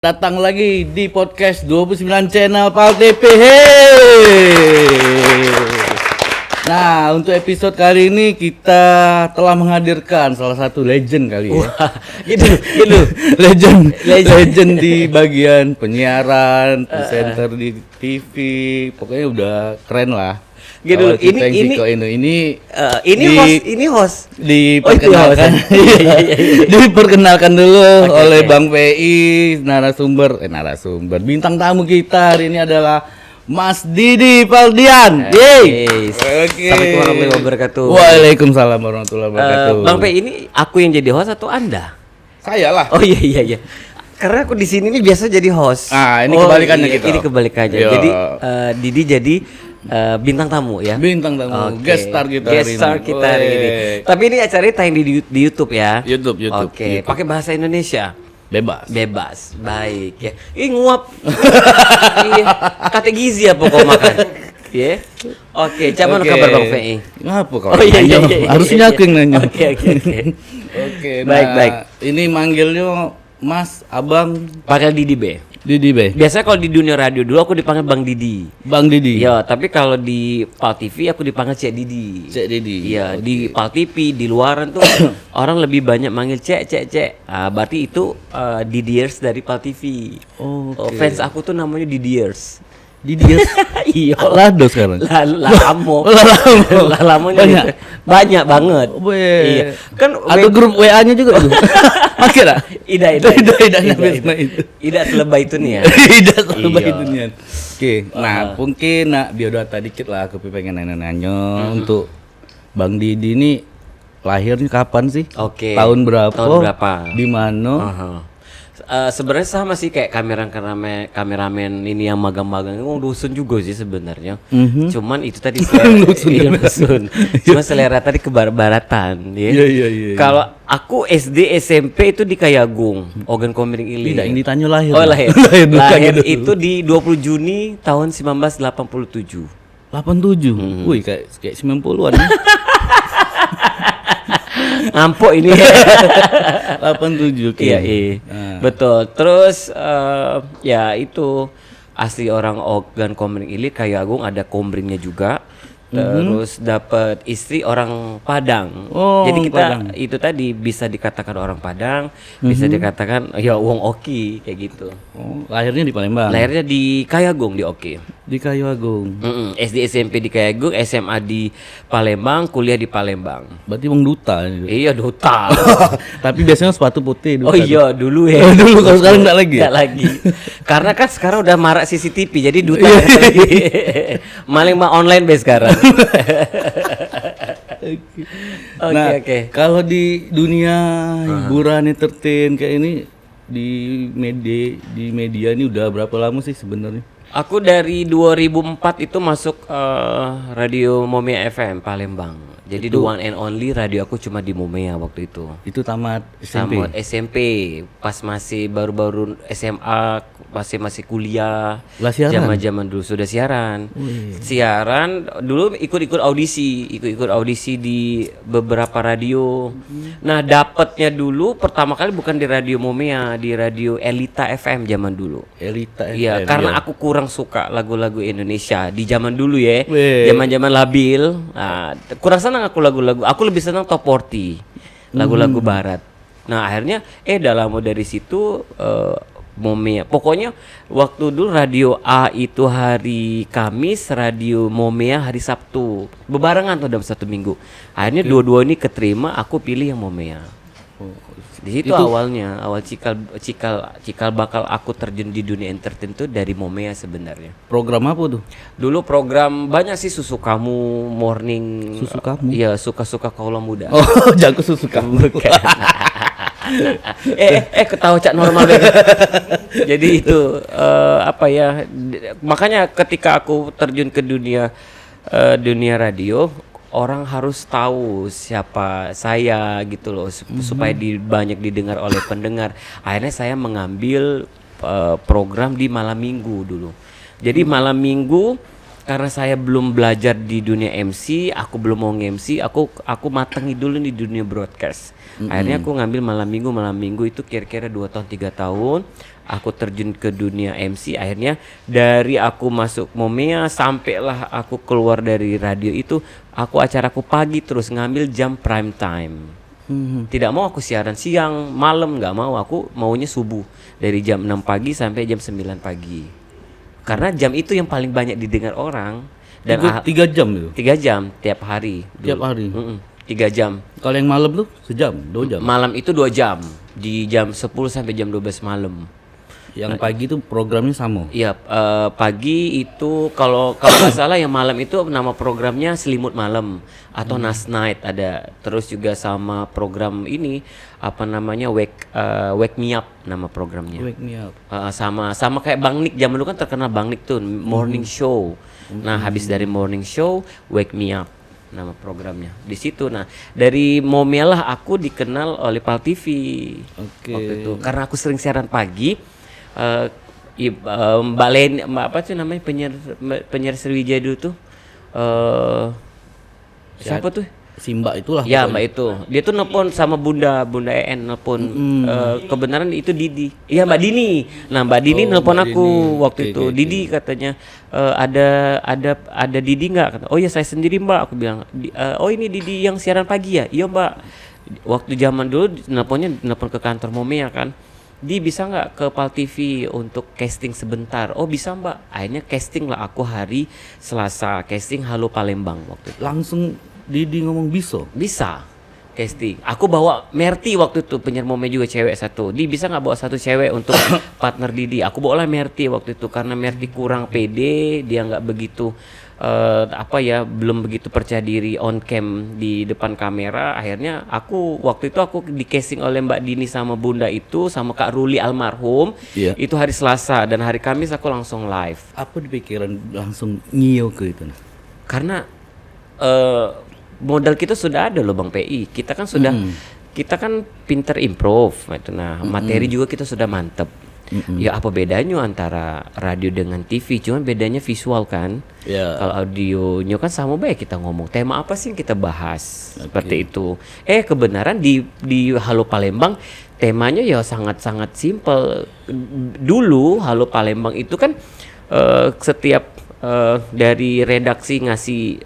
Datang lagi di podcast 29 Channel Pal TP. Hey. Nah, untuk episode kali ini kita telah menghadirkan salah satu legend kali ya. Wah, gitu. legend di bagian penyiaran, presenter di TV. Pokoknya udah keren lah. Gitu. Ini host. Diperkenalkan. Diperkenalkan dulu oleh Bang PI, narasumber bintang tamu kita hari ini adalah Mas Didi Faldian. Yeay. Assalamualaikum warahmatullahi wabarakatuh. Waalaikumsalam warahmatullahi wabarakatuh. Bang PI, ini aku yang jadi host atau Anda? Saya lah. Oh iya. Karena aku di sini nih biasa jadi host. Ini kebalikannya gitu. Ini kebalikannya. Yo. Jadi Didi jadi bintang tamu ya. Bintang tamu. Okay. Guest star kita hari ini. Tapi ini acaranya tayang di YouTube ya. YouTube. Oke. Pakai bahasa Indonesia. Bebas. Baik ya. Ih nguap. Iya. Kata gizi apa kau makan? Ya. Oke, cuman kabar Bang PI? Ngapa kau? Oh iya. Harusnya aku yang nanya. Oke. Oke. Baik. Ini manggilnya Mas, Abang, Panggil Didi B. Didi Be. Biasanya kalau di dunia radio dulu aku dipanggil Bang Didi. Bang Didi. Iya, tapi kalau di Pal TV aku dipanggil Cek Didi. Cek Didi. Iya, di Pal TV di luaran tuh orang lebih banyak manggil Cek. Berarti itu Didiers dari Pal TV. Oh, Fans aku tuh namanya Didiers. Didiers. Iya. Lado sekarang. Lamo. Banyak banget. Iya. Kan ada grup WA-nya juga tuh. Pakai lah. Ida selebay itu nih ya. Ida selebay itu nih. Oke. Nah, mungkin biodata dikit lah aku pengen nanya untuk Bang Didi ini lahirnya kapan sih? Oke. Tahun berapa? Di mana? Sebenarnya sama sih kayak kameramen ini yang magang-magang itu dusun juga sih sebenarnya. Cuman itu tadi dusun. Cuma selera tadi ke baratan ya. Iya. Kalau aku SD SMP itu di Kayagung, Ogan Komering Ilir. Tidak, ini ditanya lahir. Oh, lahir itu di 20 Juni tahun 1987. 87. Wih, kayak 90-an. Ngampuk ini. 87 Iya. Betul. Terus ya itu asli orang Ogan Komering Ilir, Kayagung, ada Komringnya juga. Terus dapat istri orang Padang. Jadi kita Padang. Itu tadi bisa dikatakan orang Padang, bisa dikatakan ya wong Oki kayak gitu. Lahirnya di Palembang. Lahirnya di Kayagung di Oki. Di Kayagung. SD SMP di Kayagung, SMA di Palembang, kuliah di Palembang. Berarti wong duta. Iya duta. Tapi biasanya sepatu putih duta. Oh iya dulu ya. Dulu kalau sekarang enggak lagi. Enggak lagi. Karena kan sekarang udah marak CCTV jadi duta lagi. Maling online base sekarang. Oke. Kalau di dunia hiburan entertain kayak ini di media ini udah berapa lama sih sebenarnya? Aku dari 2004 itu masuk radio Momea FM Palembang. Jadi the one and only radio aku cuma di Momea waktu itu. Itu tamat SMP. Tamat SMP, pas masih baru-baru SMA, masih kuliah. Zaman dulu sudah siaran. Siaran dulu ikut audisi di beberapa radio. Nah, dapatnya dulu pertama kali bukan di radio Momea, di radio Elita FM zaman dulu. Elita FM. Iya, karena aku kurang suka lagu-lagu Indonesia di zaman dulu ya. Zaman-zaman labil. Nah, kurang senang aku lagu-lagu. Aku lebih senang top 40. Lagu-lagu barat. Nah, akhirnya dalam dari situ Momea. Pokoknya waktu dulu radio A itu hari Kamis, radio Momea hari Sabtu. Bebarengan tuh dalam satu minggu. Akhirnya dua-dua ini keterima, aku pilih yang Momea. Di situ awal cikal bakal aku terjun di dunia entertain tuh dari Momea sebenarnya. Program apa tuh? Dulu program banyak sih, Susu Kamu, Morning. Susu Kamu? Iya, suka kaula muda. Oh, jago Susu Kamu. Ketawa cak normal deh. Jadi itu makanya ketika aku terjun ke dunia radio, orang harus tahu siapa saya gitu loh, supaya banyak didengar oleh pendengar. Akhirnya saya mengambil program di malam minggu dulu. Jadi malam minggu karena saya belum belajar di dunia MC, aku belum mau nge-MC, aku matangi dulu di dunia broadcast. Akhirnya aku ngambil malam minggu itu kira-kira 2 tahun 3 tahun. Aku terjun ke dunia MC. Akhirnya dari aku masuk Momea sampailah aku keluar dari radio itu, acaraku pagi terus ngambil jam prime time. Tidak mau aku siaran siang, malam nggak mau, aku maunya subuh dari jam 6 pagi sampai jam 9 pagi. Karena jam itu yang paling banyak didengar orang. Dan 3 jam itu. 3 jam tiap hari. Tiap hari. 3 jam. Kalau yang malam tuh sejam, 2 jam. Malam itu 2 jam. Di jam 10 sampai jam 12 malam. Yang pagi itu programnya sama. Iya, pagi itu kalau nggak salah yang malam itu nama programnya Selimut Malam atau Nas Night ada. Terus juga sama program ini apa namanya Wake Me Up nama programnya. Wake Me Up. Sama kayak Bang Nick zaman dulu kan terkenal Bang Nick tuh morning show. Nah, habis dari morning show Wake Me Up nama programnya di situ. Nah, dari Momea lah aku dikenal oleh Pal TV. Waktu itu karena aku sering siaran pagi. Mbak Len, apa sih namanya penyiar Sriwijaya dulu tuh siapa tuh? Si Mbak itulah. Ya Mbak itu, dia tuh nelpon sama Bunda EN nelpon. Kebenaran itu Didi. Iya Mbak Dini. Nah Mbak Dini nelpon aku waktu itu. Didi katanya ada Didi nggak? Kata, oh ya saya sendiri Mbak. Aku bilang, oh ini Didi yang siaran pagi ya? Iya Mbak. Waktu zaman dulu nelpon ke kantor Momea kan. Di bisa nggak ke Pal TV untuk casting sebentar? Oh bisa Mbak. Akhirnya casting lah aku hari Selasa, casting Halo Palembang waktu itu. Langsung Didi ngomong Bisa casting. Aku bawa Merti waktu itu, penyiar Momea juga cewek satu. Di bisa nggak bawa satu cewek untuk partner Didi? Aku bawa lah Merti waktu itu karena Merti kurang pede, dia nggak begitu belum begitu percaya diri on cam di depan kamera. Akhirnya waktu itu aku di casting oleh Mbak Dini sama Bunda itu sama Kak Ruli almarhum. Itu hari Selasa dan hari Kamis aku langsung live. Apa di pikiran langsung ngio ke itu? Karena modal kita sudah ada loh Bang PI. Kita kan pinter improve gitu. Nah, materi juga kita sudah mantep. Ya apa bedanya antara radio dengan TV? Cuman bedanya visual kan. Kalau audionya kan sama baik kita ngomong. Tema apa sih yang kita bahas? Seperti itu. Kebenaran di Halo Palembang temanya ya sangat-sangat simpel. Dulu Halo Palembang itu kan setiap dari redaksi ngasih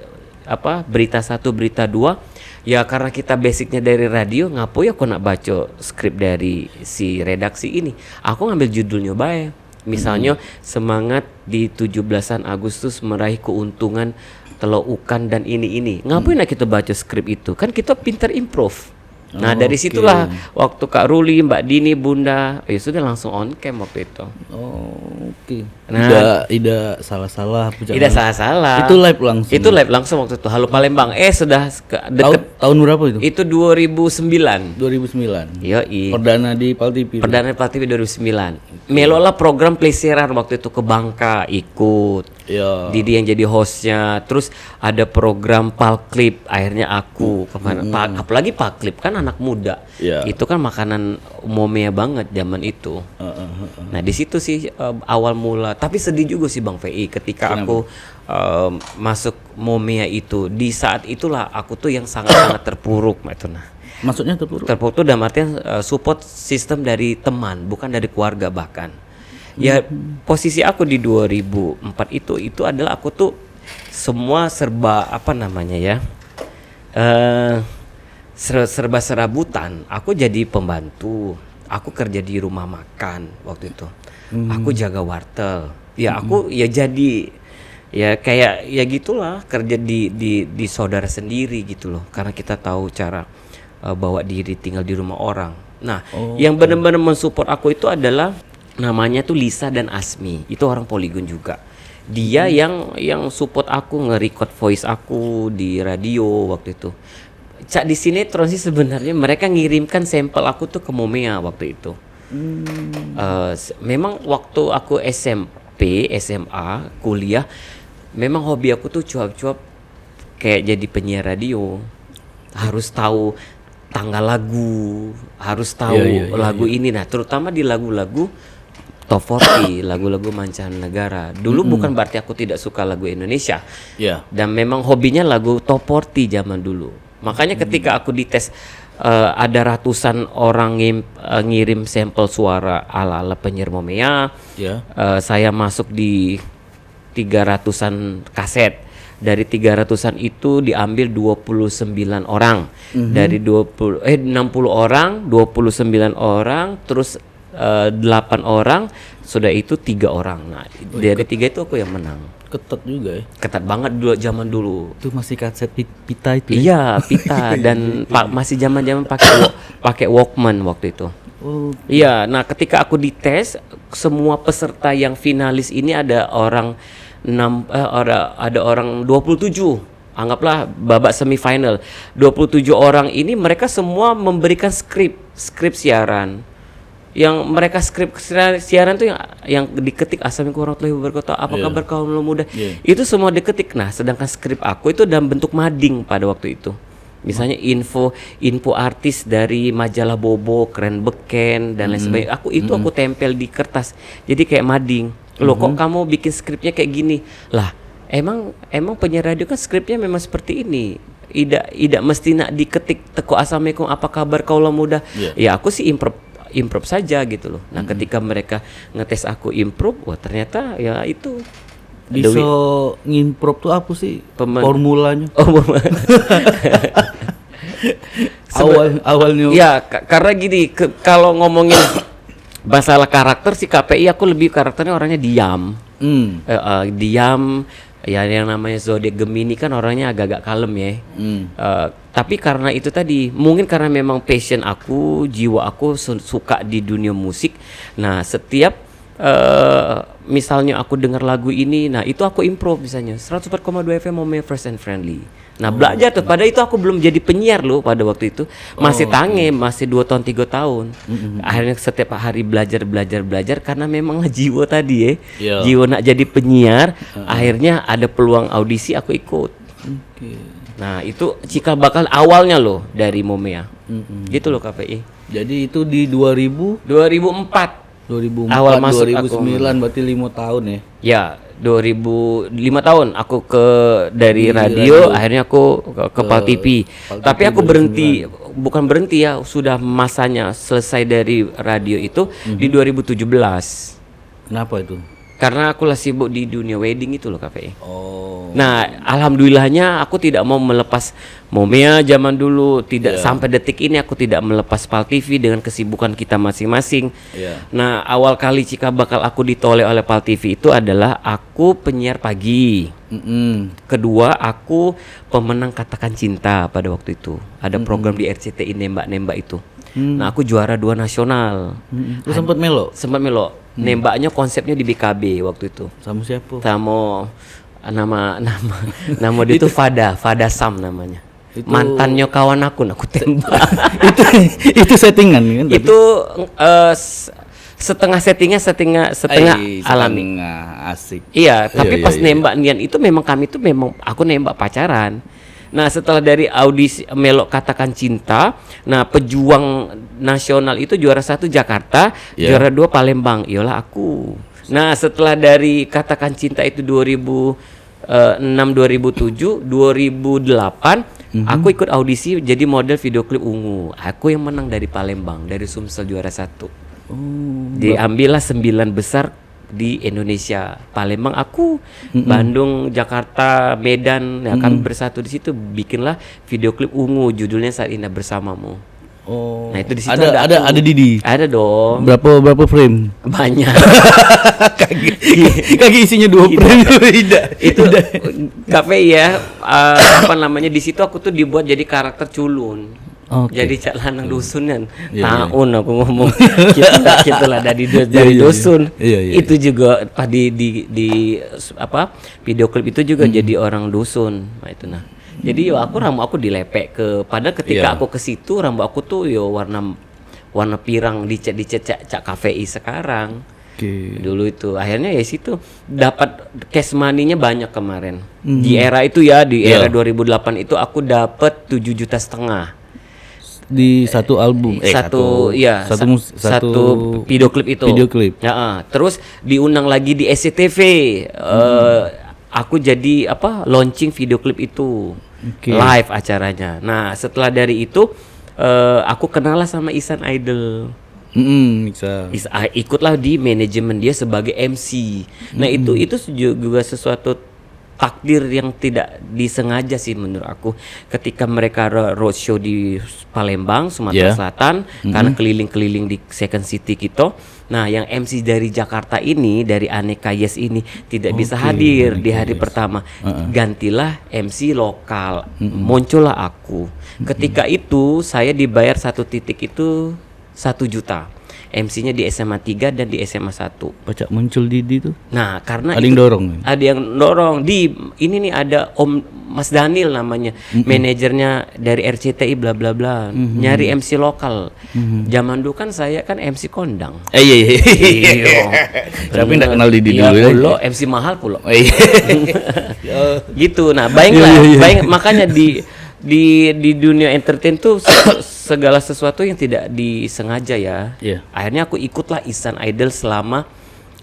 berita 1, berita 2. Ya karena kita basicnya dari radio, ngapain aku nak baca skrip dari si redaksi ini. Aku ngambil judulnya baik. Misalnya semangat di 17-an Agustus meraih keuntungan Telaukan dan ini. Ngapain nak kita baca skrip itu? Kan kita pinter improve. Nah dari situlah waktu Kak Ruli, Mbak Dini, Bunda, ya sudah langsung on cam waktu itu. Nah, tidak salah-salah. Tidak salah-salah. Itu live langsung. Itu live langsung waktu itu. Halo Palembang. Sudah deket. Tahun berapa itu? Itu 2009. 2009. Yoi. Perdana di Pal TV. Perdana di Pal TV 2009. Melola program pelesiran waktu itu ke Bangka ikut. Didi yang jadi hostnya. Terus ada program Pal Clip. Akhirnya aku kemana? Apalagi Pal Clip kan anak muda. Itu kan makanan Momea banget zaman itu. Nah di situ sih awal mula. Tapi sedih juga sih Bang VI ketika aku masuk Momea itu. Di saat itulah aku tuh yang sangat-sangat terpuruk. Maksudnya terpuruk? Terpuruk tuh dalam artian support sistem dari teman, bukan dari keluarga bahkan. Ya posisi aku di 2004 itu adalah aku tuh semua serba serba serabutan. Aku jadi pembantu, aku kerja di rumah makan waktu itu. Aku jaga wartel. Ya aku ya jadi ya kayak ya gitulah kerja di saudara sendiri gitu loh. Karena kita tahu cara bawa diri tinggal di rumah orang. Nah, yang benar-benar mensupport aku itu adalah namanya tuh Lisa dan Asmi. Itu orang Polygon juga. Dia yang support aku nge-record voice aku di radio waktu itu. Cak di sinetron sih sebenarnya mereka ngirimkan sampel aku tuh ke Momea waktu itu. Memang waktu aku SMP, SMA, kuliah, memang hobi aku tuh cuap-cuap kayak jadi penyiar radio. Harus tahu tanggal lagu, harus tahu lagu ini. Nah, terutama di lagu-lagu top 40 lagu-lagu mancanegara. Dulu bukan berarti aku tidak suka lagu Indonesia. Ya. Dan memang hobinya lagu top 40 zaman dulu. Makanya ketika aku dites ada ratusan orang ngirim sampel suara ala-ala penyiar Momea. Ya. Saya masuk di 300-an kaset. Dari 300-an itu diambil 29 orang. Dari 60 orang, 29 orang, terus 8 orang, sudah itu 3 orang. Nah, dari 3 itu aku yang menang. Ketat juga ya. Ketat banget dulu zaman dulu. Itu masih kaset pita itu ya? Iya, pita dan masih zaman-zaman pakai Walkman waktu itu. Oh. Iya, nah ketika aku dites, semua peserta yang finalis ini ada orang 27. Anggaplah babak semifinal. 27 orang ini mereka semua memberikan skrip siaran. Yang mereka skrip siaran tuh yang diketik, assalamualaikum warahmatullahi wabarakatuh, apa kabar kaum muda. Itu semua diketik. Nah, sedangkan skrip aku itu dalam bentuk mading pada waktu itu. Misalnya info artis dari majalah Bobo, Keren Beken dan lain sebagainya. Aku tempel di kertas. Jadi kayak mading. Loh, kok kamu bikin skripnya kayak gini? Lah, emang penyiar radio kan skripnya memang seperti ini. Tidak mesti nak diketik teko assalamualaikum apa kabar kaula muda. Ya aku sih improv saja gitu loh. Nah, ketika mereka ngetes aku improv, wah ternyata ya itu bisa ngimprov tuh apa sih formulanya? Awalnya. Ya, karena gini, kalau ngomongin masalah karakter si KPI, aku lebih karakternya orangnya diam. Diam. Ya, yang namanya zodiak Gemini kan orangnya agak-agak kalem ya. Tapi karena itu tadi, mungkin karena memang passion aku, jiwa aku suka di dunia musik. Nah, setiap misalnya aku dengar lagu ini, nah itu aku improv misalnya 104,2 FM Momea Fresh and Friendly. Nah, belajar tuh. Pada itu aku belum jadi penyiar loh pada waktu itu. Masih masih 2 tahun 3 tahun. Akhirnya setiap hari belajar karena memang jiwa tadi ya. Jiwa nak jadi penyiar. Akhirnya ada peluang audisi, aku ikut. Nah, itu cikal bakal awalnya loh dari Momea. Gitu loh KPI. Jadi itu di 2004. 2004 awal masuk 2009 aku. Berarti 5 tahun ya. Ya, 5 tahun aku dari radio, akhirnya aku ke Pal TV. Tapi aku berhenti, bukan berhenti ya, sudah masanya selesai dari radio itu di 2017. Kenapa itu? Karena aku lah sibuk di dunia wedding itu loh KPI. Nah, alhamdulillahnya aku tidak mau melepas Momea zaman dulu, sampai detik ini aku tidak melepas Pal TV dengan kesibukan kita masing-masing. Nah, awal kali cikal bakal aku ditoleh oleh Pal TV itu adalah aku penyiar pagi. Kedua, aku pemenang Katakan Cinta pada waktu itu. Ada program di RCTI nembak-nembak itu. Nah, aku juara 2 nasional. Lu sempat melo? Sempat melo. Nembaknya konsepnya di BKB waktu itu. Sama siapa? Sama nama dia itu Fada Sam namanya. Itu... mantannya kawan aku tembak. itu settingan kan? Itu setengah settingnya setengah alami. Asik. Iya, tapi pas nembak nian itu memang kami itu memang aku nembak pacaran. Nah, setelah dari audisi Melok Katakan Cinta, nah pejuang nasional itu juara 1 Jakarta, juara 2 Palembang. Iyalah aku. Nah, setelah dari Katakan Cinta itu 2006, 2007, 2008, aku ikut audisi jadi model video klip Ungu. Aku yang menang dari Palembang, dari Sumsel juara 1. Diambillah 9 besar di Indonesia. Palembang aku, Bandung, Jakarta, Medan, ya kami bersatu di situ, bikinlah video klip Ungu, judulnya Saat Indah Bersamamu. Nah, itu di situ ada Didi. Ada dong. Berapa frame? Banyak. Kaki isinya 2 frame. Itu KPI ya. Apa namanya, di situ aku tuh dibuat jadi karakter culun. Jadi cak lanang dusun kan. Tahun aku ngomong kita lah dari dusun. Itu juga di apa video klip itu juga jadi orang dusun. Nah, itu nah. Jadi rambut aku dilepek padahal ketika aku ke situ rambut aku tuh warna pirang dicet cak KVI sekarang. Dulu itu akhirnya ya situ dapat cash money-nya banyak kemarin. Di era itu ya, di era 2008 itu aku dapat 7,5 juta. di satu album, satu video klip itu. Video klip. Ya, terus diundang lagi di SCTV. Aku jadi launching video klip itu. Live acaranya. Nah, setelah dari itu aku kenal lah sama Ihsan Idol. Ikutlah di manajemen dia sebagai MC. Nah, itu juga sesuatu takdir yang tidak disengaja sih menurut aku, ketika mereka roadshow di Palembang, Sumatera Selatan, karena keliling-keliling di Second City gitu. Nah, yang MC dari Jakarta ini, dari Aneka Yes ini tidak bisa hadir di hari pertama. Gantilah MC lokal. Muncullah aku. Ketika itu saya dibayar satu titik itu 1 juta. MC-nya di SMA 3 dan di SMA 1. Baca muncul Didi tuh. Nah, karena ada yang dorong. Ada yang dorong. Ini nih ada Om Mas Daniel namanya, manajernya dari RCTI bla bla bla. Nyari MC lokal. Zaman dulu kan saya kan MC kondang. Iya. Siapa yang enggak kenal Didi dulu ya? Pulo, MC mahal pulo. Gitu. Nah, makanya di dunia entertain tuh segala sesuatu yang tidak disengaja ya. Akhirnya aku ikutlah Ihsan Idol selama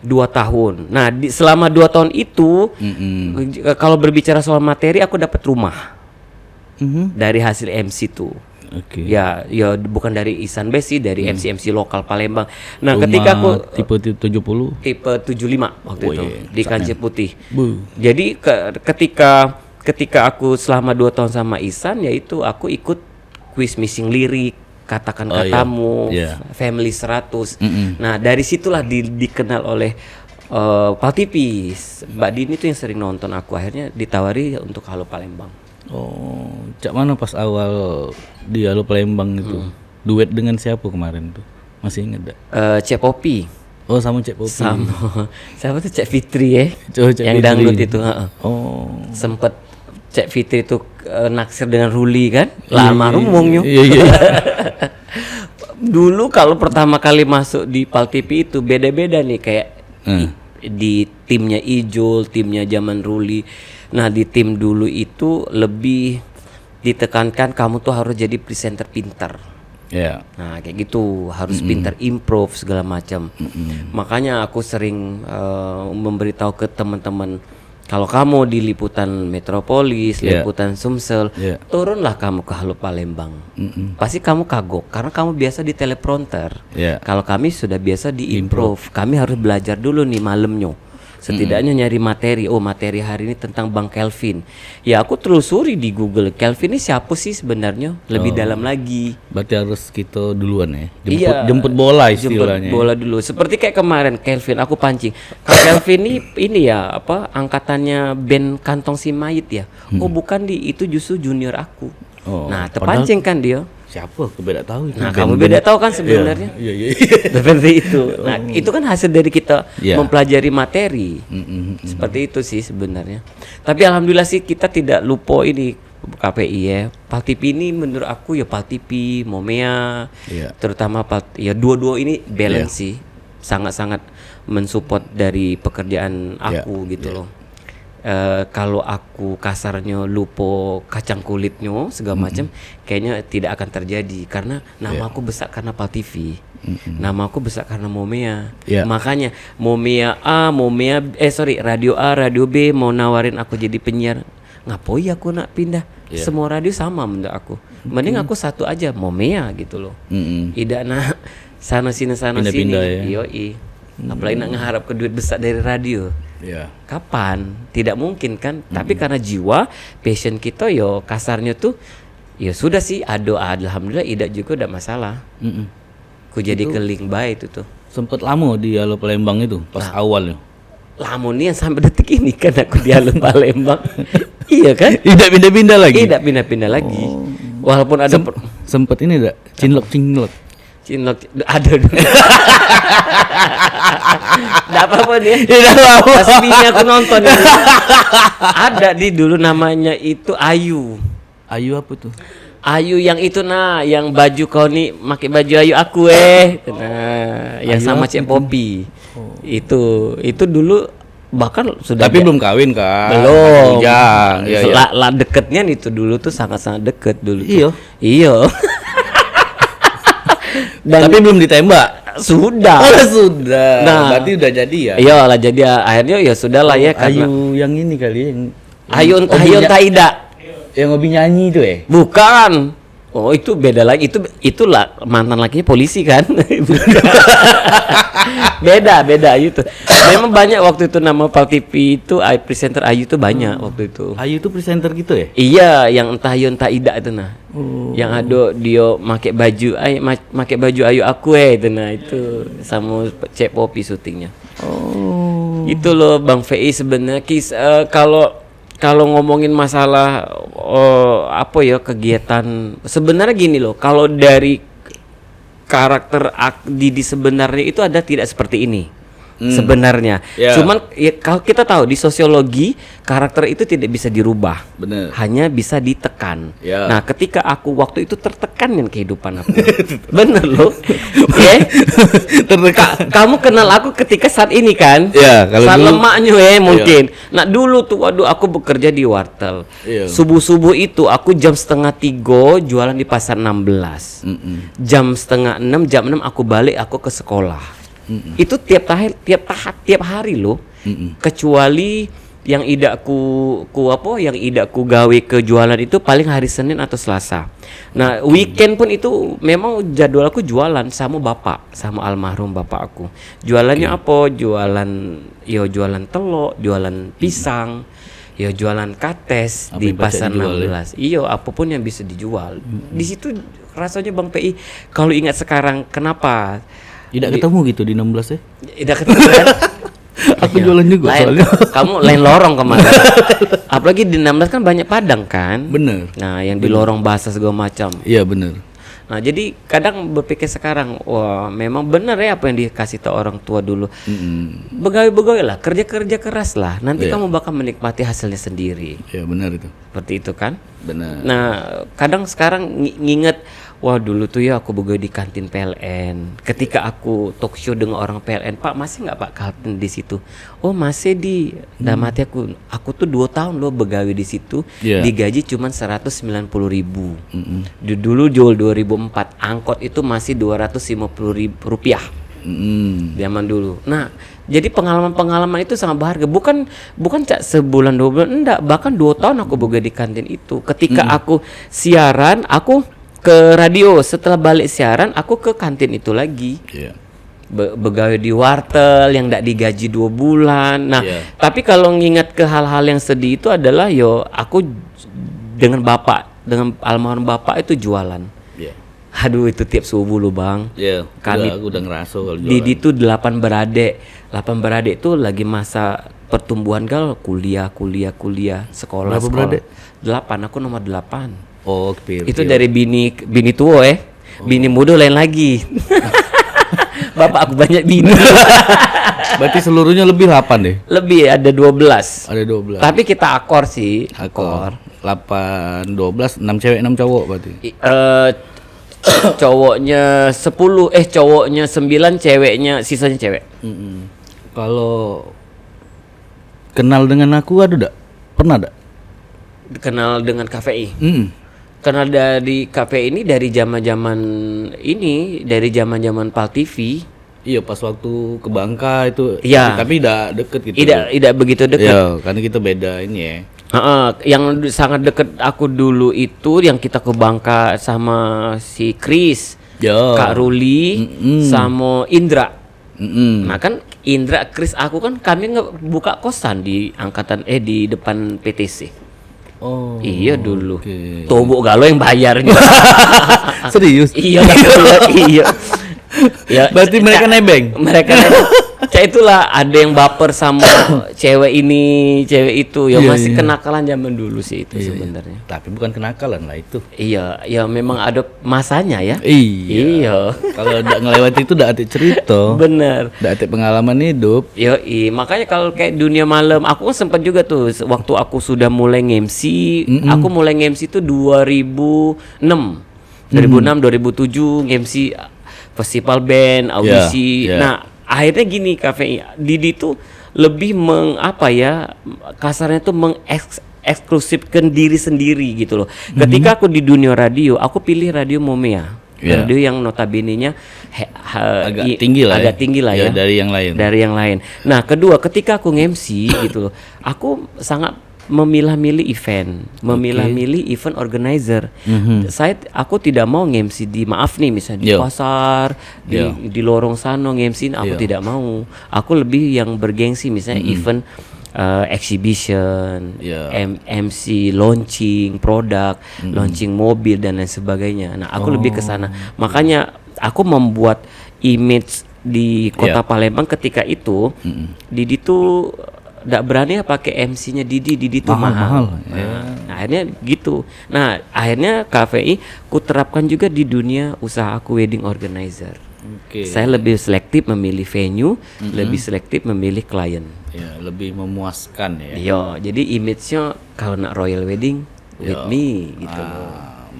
2 tahun. Nah, selama 2 tahun itu kalau berbicara soal materi, aku dapat rumah dari hasil MC tuh. Ya bukan dari Ihsan Besi, dari MC lokal Palembang. Nah, rumah ketika aku tipe 70, tipe 75 waktu itu di Kancil Putih. Jadi ketika aku selama 2 tahun sama Ihsan, yaitu aku ikut kuis missing lirik, katakan katamu, Family 100. Nah, dari situlah dikenal oleh Pal TV. Mbak Dini tuh yang sering nonton aku, akhirnya ditawari untuk Halo Palembang. Cak mana pas awal di Halo Palembang itu? Duet dengan siapa kemarin tuh? Masih inget gak? Cek Popi. Sama Cek Popi. Sama. Siapa tuh Cek Fitri ya? Cek yang Fitri. dangdut itu. Sempet Cek Fitri itu naksir dengan Ruli kan? Almarhum wongnya. Iya. Dulu kalau pertama kali masuk di Pal TV itu beda-beda nih, kayak di timnya Ijul, timnya zaman Ruli. Nah, di tim dulu itu lebih ditekankan kamu tuh harus jadi presenter pintar. Nah, kayak gitu, harus pintar improve segala macam. Makanya aku sering memberitahu ke teman-teman, kalau kamu di liputan Metropolis, liputan Sumsel, turunlah kamu ke Halo Palembang. Pasti kamu kagok karena kamu biasa di teleprompter. Kalau kami sudah biasa di improve. Kami harus belajar dulu nih malamnya. Setidaknya nyari materi. Materi hari ini tentang Bang Kelvin. Ya, aku telusuri di Google, Kelvin ini siapa sih sebenarnya? Lebih dalam lagi. Berarti harus kita duluan ya. Jemput bola istilahnya. Jemput bola dulu. Seperti kayak kemarin Kelvin aku pancing. Kelvin ini ya angkatannya band Kantong Si Mayit ya. Bukan itu justru junior aku. Nah, terpancing kan dia. Siapa? Aku beda tahu. Nah, kamu beda tahu kan sebenarnya. Iya. Seperti itu. Nah, itu kan hasil dari kita mempelajari materi. Seperti itu sih sebenarnya. Tapi alhamdulillah sih kita tidak lupa ini KPI ya. Pal TV ini menurut aku ya Pal TV, Momea, terutama dua-dua ini balance sih. Sangat-sangat mensupport dari pekerjaan aku gitu loh. Kalau aku kasarnya lupa kacang kulitnya segala macam, kayaknya tidak akan terjadi karena nama aku besar karena Pal TV. Nama aku besar karena Momea. Makanya Radio A, Radio B mau nawarin aku jadi penyiar. Ngapoi aku nak pindah? Semua radio sama menurut aku. Mending aku satu aja, Momea gitu loh. Tidak nak sana sini Yoi. Apalagi nak ngeharap ke duit besar dari radio. Kapan? Tidak mungkin kan? Tapi karena jiwa, passion kita kasarnya tuh ya sudah sih, alhamdulillah tidak juga udah masalah. Ku jadi keling baik itu tuh. Sempet lama di Halo Palembang itu pas awal ya. Lama nih yang sampai detik ini kan aku di Halo Palembang. Iya kan? Tidak pindah-pindah lagi. Tidak pindah-pindah lagi. Walaupun ada sempet ini enggak cinlok. Ada dulu. Enggak apa-apa dia. Masih bini aku nonton ini. Ada di dulu namanya itu Ayu. Ayu apa tuh? Ayu yang itu yang baju kau nih pakai baju Ayu aku Nah, yang Ayu sama Cek Popi. Itu dulu bahkan sudah. Tapi belum kawin kan? Belum. Deketnya itu dulu tuh sangat-sangat deket dulu. Iya. Tapi belum ditembak. Sudah. Oh, sudah. Nah, berarti udah jadi ya. Iya lah, jadi akhirnya ya sudahlah ya karena Ayu yang ini kali ya, yang Ayu entah Ida. yang hobi nyanyi itu Bukan. Oh, itu beda lagi. Itulah mantan lakinya polisi kan. beda Ayu tuh. Memang banyak waktu itu nama Pal TV itu presenter Ayu tuh banyak waktu itu. Ayu tuh presenter gitu ya? Iya, yang entah Ayu entah Ida itu nah. Yang ada dia pakai baju Ayu aku itu nah itu sama Cek Popi syutingnya. Itu loh Bang VI sebenarnya kalau ngomongin masalah kegiatan sebenarnya gini loh, kalau dari karakter Didi sebenarnya itu ada tidak seperti ini sebenarnya. Cuman ya, kalau kita tahu di sosiologi karakter itu tidak bisa dirubah. Bener. Hanya bisa ditekan. Nah, ketika aku waktu itu tertekan dengan kehidupan aku. Bener loh. Tertekan. Kamu kenal aku ketika saat ini kan? Ya, kalau saat dulu, lemaknya mungkin. Nah, dulu tuh waduh aku bekerja di wartel. Subuh-subuh itu aku jam 2:30 jualan di pasar 16. Jam 5:30, jam 6 aku balik, aku ke sekolah. Itu tiap hari loh. Kecuali yang idakku gawe ke jualan itu paling hari Senin atau Selasa. Nah, weekend pun itu memang jadwal aku jualan sama almarhum bapak aku. Jualannya apa? Jualan telur, jualan pisang, jualan kates di pasar 16. Iya, apapun yang bisa dijual. Di situ rasanya Bang PI kalau ingat sekarang kenapa tidak ketemu gitu di 16 ya? Tidak ketemu kan? Aku jualan juga soalnya. Kamu lain lorong kemarin. Apalagi di 16 kan banyak Padang kan? Bener. Nah, yang di lorong bahasa segala macam. Iya bener. Nah, jadi kadang berpikir sekarang, wah memang benar ya apa yang dikasih tahu orang tua dulu. Begawe lah, kerja keras lah. Nanti kamu bakal menikmati hasilnya sendiri. Iya benar itu. Seperti itu kan? Benar. Nah, kadang sekarang nginget, wah dulu tuh ya aku begawe di kantin PLN. Ketika aku talk show dengan orang PLN, Pak masih nggak Pak kantin di situ? Oh masih di. Dalam hati aku tuh 2 tahun loh begawe di situ, digaji cuma 190.000. Dulu jual 2004, angkot itu masih 250.000 rupiah. Zaman dulu. Nah, jadi pengalaman itu sangat berharga. Bukan sebulan 2 bulan, enggak, bahkan 2 tahun aku begawe di kantin itu. Ketika aku siaran, aku ke radio, setelah balik siaran aku ke kantin itu lagi. Begawe di wartel yang enggak digaji 2 bulan. Nah, tapi kalau ngingat ke hal-hal yang sedih itu adalah aku dengan almarhum bapak itu jualan. Aduh itu tiap subuh loh Bang. Kami aku udah ngerasa kalau jualan. Didi itu 8 beradik. 8 beradik itu lagi masa pertumbuhan kuliah, sekolah. Berapa beradik? 8, aku nomor 8. Oh, itu dari bini tua bini muda lain lagi. Bapak aku banyak bini. Berarti seluruhnya lebih 8 deh. Lebih ada 12. Ada 12. Tapi kita akor sih. 8 12 6 cewek 6 cowok berarti. Cowoknya 9, ceweknya sisanya cewek. Kalau kenal dengan aku pernah ada? Kenal dengan KPI. Kenal dari KPI ini dari zaman Pal TV. Iya, pas waktu ke Bangka itu. Iya. Tapi tidak deket gitu. Tidak begitu dekat. Iya, karena kita beda ini ya. Yang sangat deket aku dulu itu yang kita ke Bangka sama si Chris, Kak Ruli, sama Indra. Nah kan Indra, Chris, aku kan kami buka kosan di di depan PTC. Oh. Iya dulu. Tobo Galo yang bayarnya. Serius? Iya. Ya, berarti mereka nebeng. Itulah ada yang baper sama cewek ini, cewek itu. Masih kenakalan zaman dulu sih itu sebenarnya. Tapi bukan kenakalan lah itu. Iya, memang ada masanya ya. Iya. Kalau udah ngelewati itu udah ada cerita. Bener. Udah ada pengalaman hidup. Makanya kalau kayak dunia malam, aku kan sempat juga tuh waktu aku sudah mulai nge-MC, aku mulai nge-MC itu 2006, 2007 nge-MC festival band, audisi. Nah, akhirnya gini Didi tuh lebih kasarnya tuh eksklusifkan diri sendiri gitu loh. Ketika aku di dunia radio, aku pilih radio Momea. Iya. Radio yang notabene-nya Agak tinggi lah agak tinggi lah ya. dari yang lain. Dari yang lain. Nah, kedua ketika aku nge-MC gitu loh, aku sangat memilah-milih event, memilah-milih event organizer. Aku tidak mau nge-MC di misalnya di Yo. pasar, di lorong sana nge-MC, aku tidak mau. Aku lebih yang bergengsi misalnya event exhibition, MC launching produk, launching mobil dan lain sebagainya. Nah, aku lebih ke sana. Makanya aku membuat image di kota Palembang ketika itu. Didi tuh nggak berani pakai MC-nya Didi tuh mahal. Nah, akhirnya gitu. Nah, akhirnya KVI ku terapkan juga di dunia usaha aku wedding organizer. Saya lebih selektif memilih venue, lebih selektif memilih klien. Ya, lebih memuaskan ya. Iya, jadi image-nya kalau nak royal wedding with me gitu.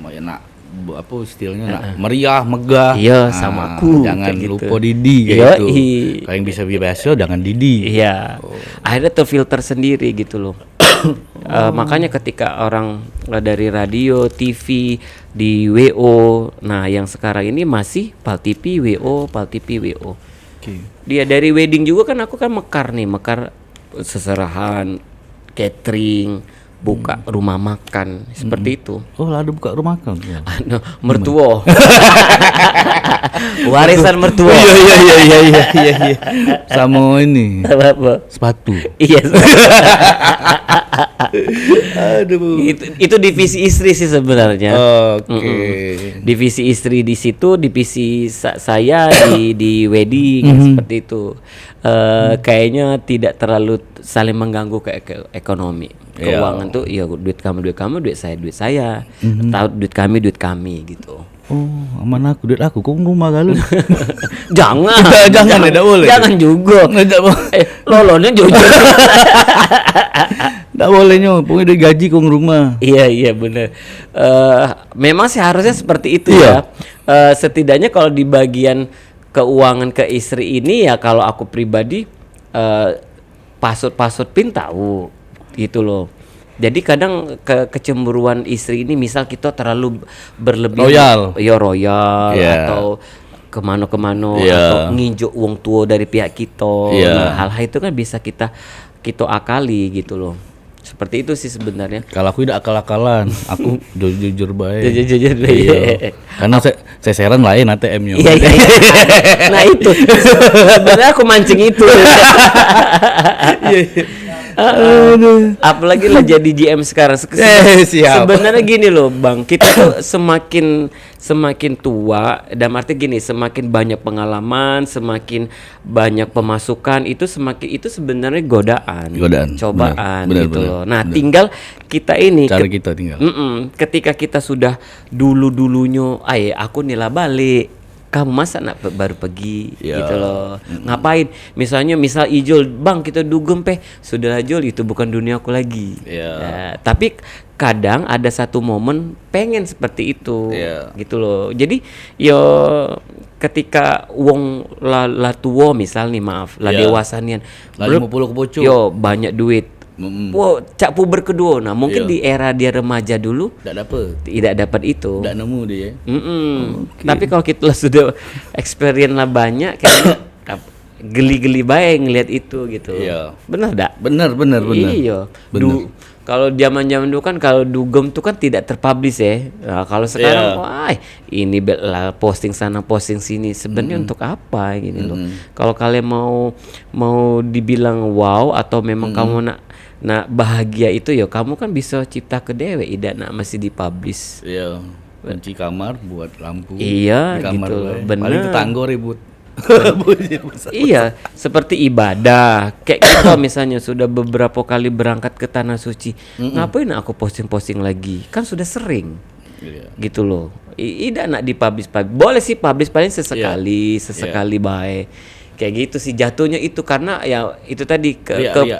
Nak apa istilahnya nak meriah, megah. Iya, sama aku. Jangan kayak lupa gitu. Didi kayak gitu. Yoi. Kalau yang bisa biasa jangan Didi. Iya. Akhirnya terfilter sendiri gitu loh. Makanya ketika orang dari radio, TV, di WO, nah yang sekarang ini masih Pal TV, WO, Pal TV, WO. Dia dari wedding juga kan aku kan mekar seserahan, catering, buka rumah makan seperti itu. Oh, ada buka rumah makan. Ya. Mertua. Warisan mertua. Iya. Sama ini Apa? sepatu. Iya. Aduh. Itu divisi istri sih sebenarnya. Oke. Divisi istri di situ, divisi saya di wedding seperti itu. Kayaknya tidak terlalu saling mengganggu ke ekonomi. Keuangan tuh ya duit kamu, duit saya. Tahu duit kami gitu. Oh, aman aku, duit aku, kok rumah kali. Jangan, tidak boleh. Jangan juga. Tidak boleh. Lolonnya jujur. Tidak boleh nyo, pokoknya dari gaji kong rumah. Iya benar. Memang sih harusnya seperti itu ya. Setidaknya kalau di bagian keuangan ke istri ini ya kalau aku pribadi pasut pin tahu gitu loh. Jadi kadang kecemburuan istri ini misal kita terlalu berlebih royal atau kemana atau nginjuk uang tua dari pihak kita. Nah, hal-hal itu kan bisa kita akali gitu loh. Seperti itu sih sebenarnya. Kalau aku tidak akal-akalan, aku jujur baik. Jujur baik. Iya. Karena saya seran lain ATM-nya. Iya. Nah itu sebenarnya aku mancing itu. Apalagi lah jadi GM sekarang. Sebenarnya gini loh Bang, kita tuh semakin tua, dan arti gini, semakin banyak pengalaman, semakin banyak pemasukan, itu sebenarnya godaan, cobaan gitu loh. Nah, tinggal kita ini kita tinggal. Ketika kita sudah dulunya, aku nila balik. Kamu masa baru pergi gitu loh. Ngapain? Misal Ijol, Bang kita dugem sudahlah Jol, itu bukan dunia aku lagi. Ya, tapi kadang ada satu momen pengen seperti itu gitu loh. Jadi ketika wong la tua misal nih dewasa nian. Lah 50 ke bocor. Banyak duit. Wow, cak puber kedua. Nah, mungkin di era dia remaja dulu tidak dapat itu. Tidak nemu dia. Tapi kalau kita sudah experience lah banyak, kayaknya geli-geli baik ngelihat itu gitu. Benar enggak? Benar. Iya. Kalau zaman-zaman dulu kan kalau dugem tuh kan tidak terpublish ya. Nah, kalau sekarang ini posting sana posting sini, sebenarnya untuk apa gini loh. Kalau kalian mau dibilang wow atau memang kamu nak bahagia itu kamu kan bisa cipta ke dewe, tidak nak masih dipublish. Iya. Kunci kamar buat lampu. Iya di kamar gitu. Benar. Paling tetangga ribut. Iya, seperti ibadah. Kayak kita misalnya sudah beberapa kali berangkat ke tanah suci, ngapain aku posting lagi? Kan sudah sering. Gitu loh. Tidak nak dipublish. Boleh sih publish paling sesekali baik. Kayak gitu sih jatuhnya itu, karena ya itu tadi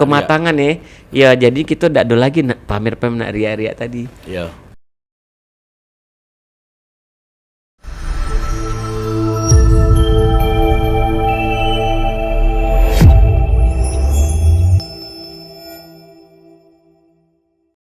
kematangan ya. Ya jadi kita tidak ada lagi pamer nak ria-ria tadi.